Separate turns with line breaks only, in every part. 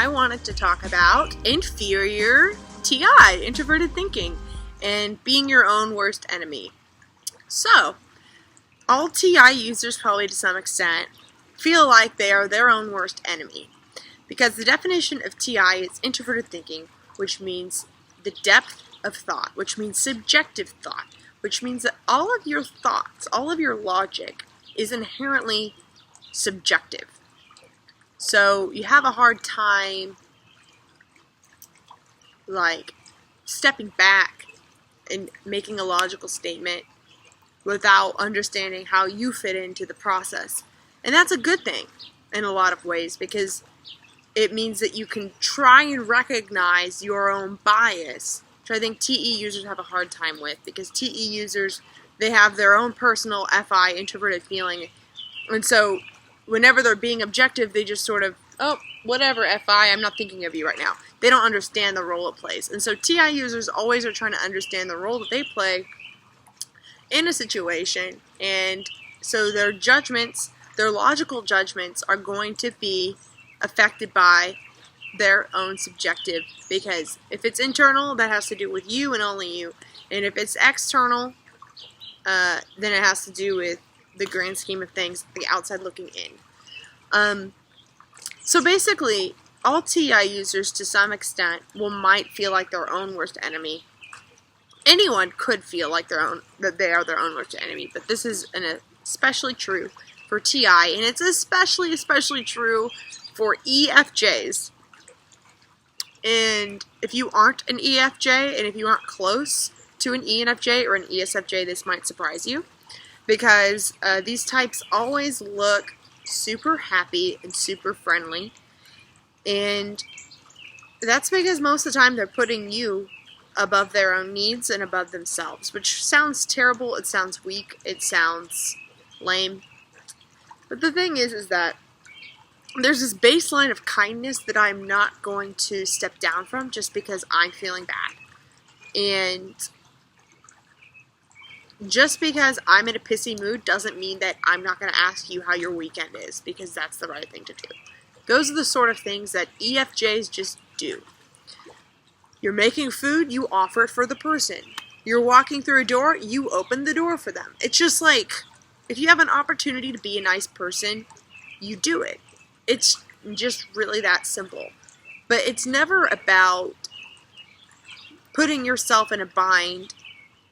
I wanted to talk about inferior TI, introverted thinking, and being your own worst enemy. So, all TI users probably to some extent feel like they are their own worst enemy, because the definition of TI is introverted thinking, which means the depth of thought, which means subjective thought, which means that all of your thoughts, all of your logic is inherently subjective. So you have a hard time stepping back and making a logical statement without understanding how you fit into the process. And that's a good thing in a lot of ways, because it means that you can try and recognize your own bias, which I think TE users have a hard time with, because TE users, they have their own personal FI, introverted feeling, and so whenever they're being objective, they just sort of, oh, whatever, FI, I'm not thinking of you right now. They don't understand the role it plays. And so TI users always are trying to understand the role that they play in a situation, and so their judgments, their logical judgments, are going to be affected by their own subjective, because if it's internal, that has to do with you and only you, and if it's external, then it has to do with the grand scheme of things, the outside looking in. So basically, all TI users to some extent might feel like their own worst enemy. Anyone could feel like that they are their own worst enemy, but this is especially true for TI, and it's especially true for EFJs. And if you aren't an EFJ, and if you aren't close to an ENFJ or an ESFJ, this might surprise you, because these types always look super happy and super friendly, and that's because most of the time they're putting you above their own needs and above themselves, which sounds terrible, it sounds weak, it sounds lame. But the thing is that there's this baseline of kindness that I'm not going to step down from just because I'm feeling bad. And just because I'm in a pissy mood doesn't mean that I'm not going to ask you how your weekend is, because that's the right thing to do. Those are the sort of things that EFJs just do. You're making food, you offer it for the person. You're walking through a door, you open the door for them. It's just like, if you have an opportunity to be a nice person, you do it. It's just really that simple. But it's never about putting yourself in a bind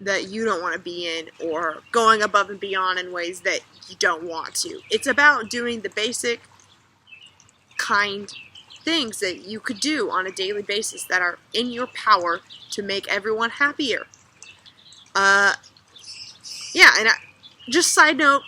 that you don't want to be in, or going above and beyond in ways that you don't want to. It's about doing the basic, kind things that you could do on a daily basis that are in your power to make everyone happier. Just side note,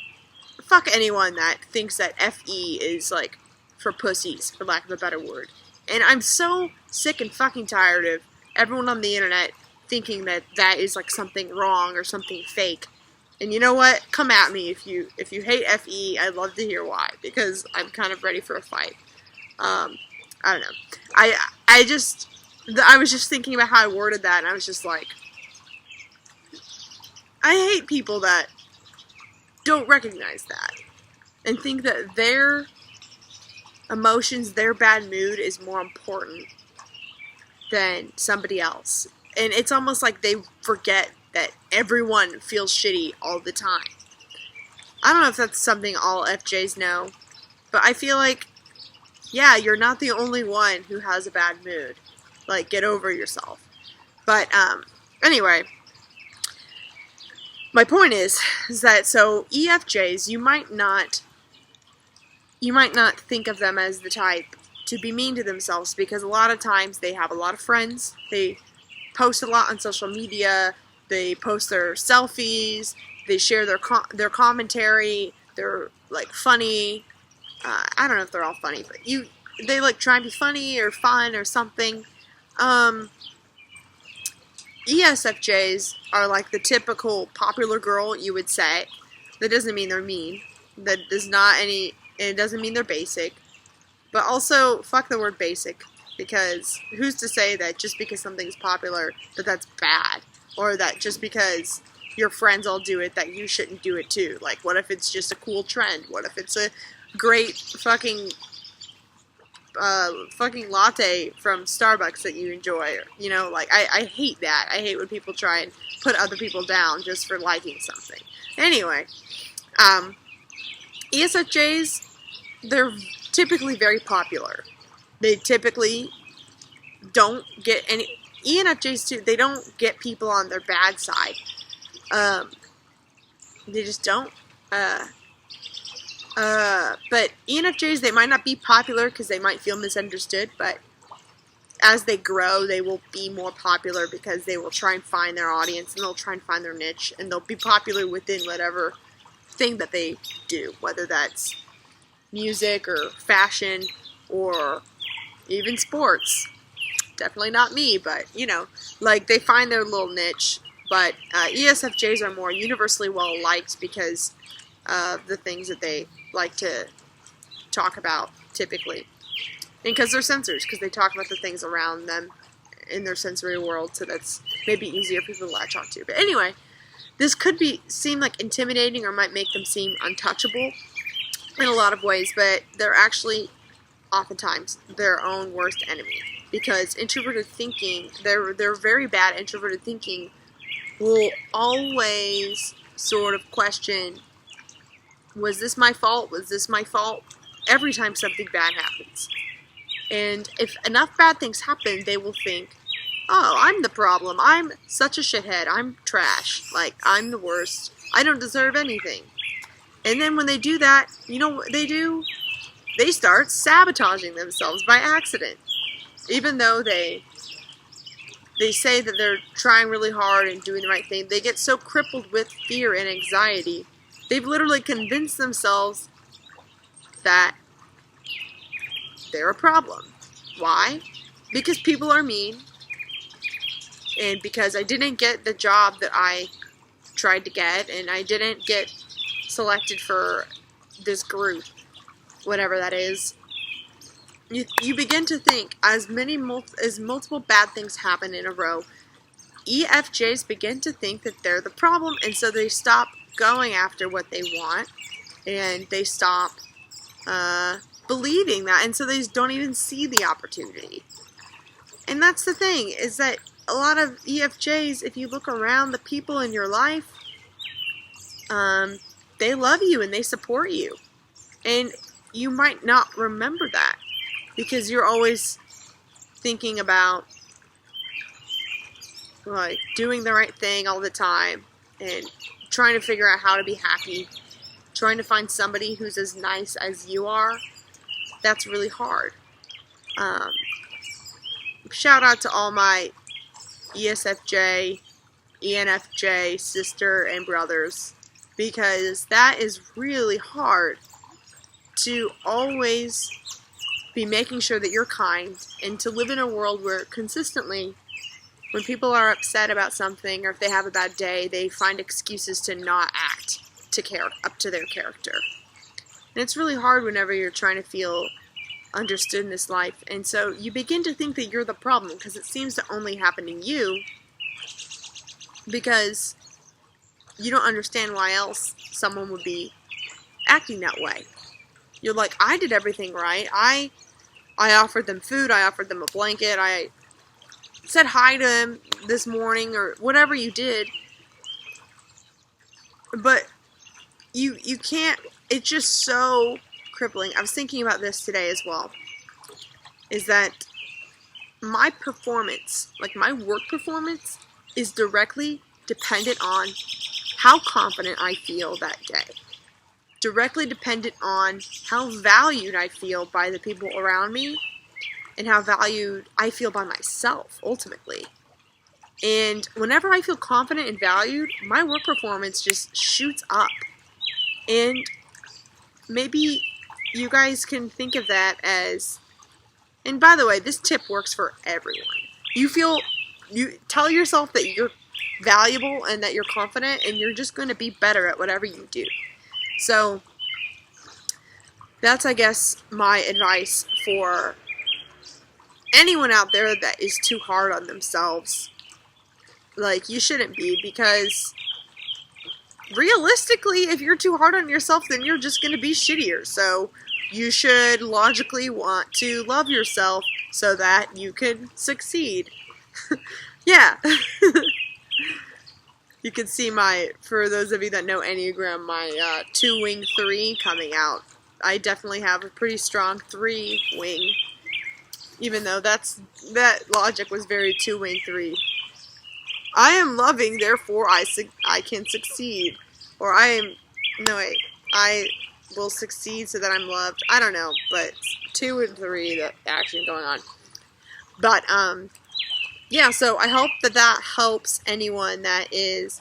fuck anyone that thinks that FE is like for pussies, for lack of a better word. And I'm so sick and fucking tired of everyone on the internet thinking that that is like something wrong or something fake. And you know what? Come at me if you hate FE. I'd love to hear why, because I'm kind of ready for a fight. I don't know. I was just thinking about how I worded that, and I was just like, I hate people that don't recognize that and think that their emotions, their bad mood is more important than somebody else. And it's almost like they forget that everyone feels shitty all the time. I don't know if that's something all FJs know, but I feel like, yeah, you're not the only one who has a bad mood. Like, get over yourself. But, anyway, my point is that, so EFJs, you might not think of them as the type to be mean to themselves, because a lot of times they have a lot of friends, they post a lot on social media, they post their selfies, they share their commentary, they're like funny. I don't know if they're all funny, but they like try and be funny or fun or something. ESFJs are like the typical popular girl, you would say. That doesn't mean they're mean. It doesn't mean they're basic. But also, fuck the word basic, because who's to say that just because something's popular that that's bad, or that just because your friends all do it that you shouldn't do it too? Like, what if it's just a cool trend? What if it's a great fucking fucking latte from Starbucks that you enjoy. You know, like, I hate that. I hate when people try and put other people down just for liking something. Anyway, ESFJs, they're typically very popular. They typically don't get any... ENFJs, too, they don't get people on their bad side. They just don't. But ENFJs, they might not be popular because they might feel misunderstood, but as they grow, they will be more popular because they will try and find their audience, and they'll try and find their niche, and they'll be popular within whatever thing that they do, whether that's music or fashion or even sports. Definitely not me, but, you know, like, they find their little niche. But ESFJs are more universally well liked because of the things that they like to talk about, typically. And because they're sensors, because they talk about the things around them in their sensory world, so that's maybe easier for people to latch on to. But anyway, this could seem like intimidating or might make them seem untouchable in a lot of ways, but they're actually oftentimes their own worst enemy. Because introverted thinking, they're very bad introverted thinking will always sort of question, was this my fault? Was this my fault? Every time something bad happens. And if enough bad things happen, they will think, oh, I'm the problem. I'm such a shithead. I'm trash. Like, I'm the worst. I don't deserve anything. And then when they do that, you know what they do? They start sabotaging themselves by accident. Even though they say that they're trying really hard and doing the right thing, they get so crippled with fear and anxiety, they've literally convinced themselves that they're a problem. Why? Because people are mean, and because I didn't get the job that I tried to get, and I didn't get selected for this group, whatever that is. You begin to think, as multiple bad things happen in a row, EFJs begin to think that they're the problem, and so they stop going after what they want, and they stop believing that, and so they don't even see the opportunity. And that's the thing, is that a lot of EFJs, if you look around, the people in your life, they love you and they support you. And you might not remember that, because you're always thinking about, like, doing the right thing all the time and trying to figure out how to be happy, trying to find somebody who's as nice as you are. That's really hard. Shout out to all my ESFJ, ENFJ sister and brothers, because that is really hard to always be making sure that you're kind, and to live in a world where consistently, when people are upset about something or if they have a bad day, they find excuses to not act up to their character. And it's really hard whenever you're trying to feel understood in this life, and so you begin to think that you're the problem, because it seems to only happen to you, because you don't understand why else someone would be acting that way. You're like, I did everything right. I offered them food, I offered them a blanket, I said hi to them this morning, or whatever you did. But you can't, it's just so crippling. I was thinking about this today as well, is that my performance, like my work performance, is directly dependent on how confident I feel that day. Directly dependent on how valued I feel by the people around me, and how valued I feel by myself, ultimately. And whenever I feel confident and valued, my work performance just shoots up. And maybe you guys can think of that as, and by the way, this tip works for everyone. You tell yourself that you're valuable and that you're confident, and you're just going to be better at whatever you do. So that's, I guess, my advice for anyone out there that is too hard on themselves. Like, you shouldn't be, because realistically, if you're too hard on yourself, then you're just going to be shittier. So you should logically want to love yourself so that you can succeed. Yeah. You can see for those of you that know Enneagram, my 2-wing 3 coming out. I definitely have a pretty strong 3-wing, even though that logic was very 2-wing 3. I am loving, therefore I can succeed. Or I will succeed so that I'm loved. I don't know, but 2 and 3, the action going on. But, yeah, so I hope that helps anyone that is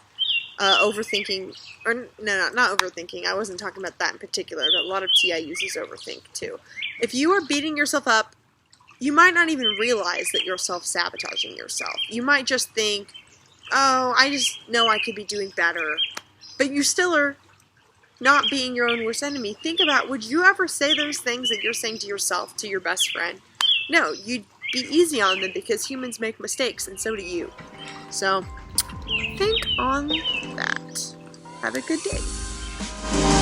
overthinking, or no, not overthinking. I wasn't talking about that in particular, but a lot of TI users overthink too. If you are beating yourself up, you might not even realize that you're self-sabotaging yourself. You might just think, oh, I just know I could be doing better. But you still are not being your own worst enemy. Think about, would you ever say those things that you're saying to yourself, to your best friend? No, you'd be easy on them because humans make mistakes, and so do you. So, think on that. Have a good day.